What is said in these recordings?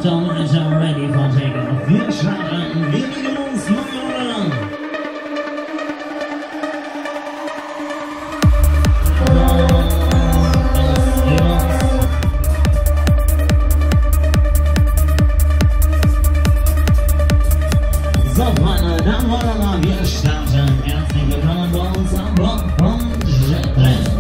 Achtung, Alter, ready for takeoff. Wir starten, wir legen uns mal an. So, Freunde, dann wollen wir mal, wir starten. Herzlich willkommen bei uns an Bord von Jetlag.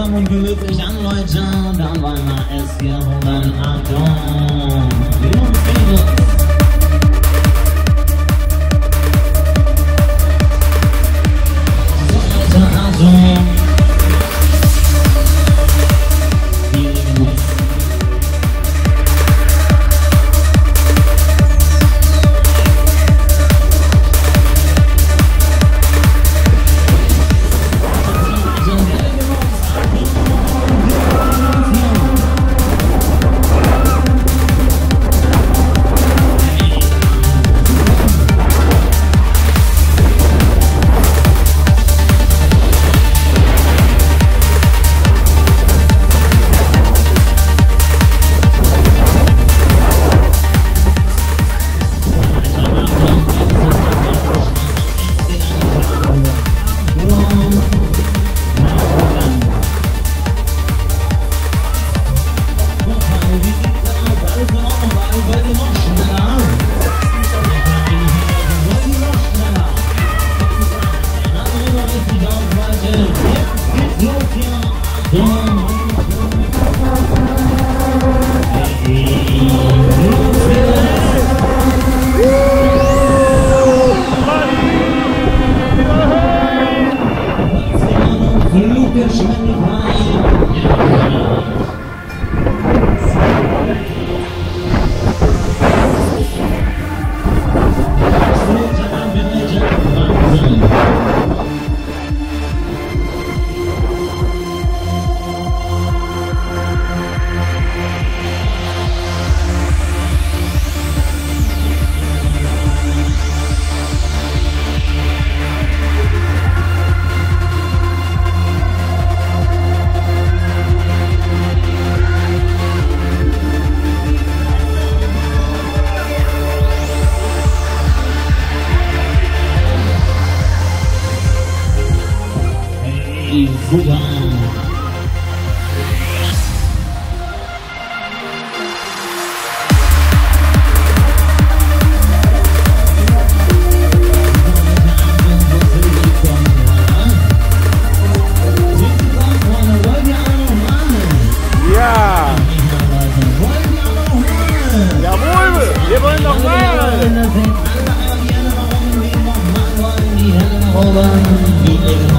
Und gemütlich an, Leute, dann wollen wir es hier holen. Achtung! Los geht's! So, Leute, Achtung! Wir legen los. Super! Ja! Jawohl! Wir wollen noch mal! Die Hände nach oben, die noch mal wollen, die Hände nach oben.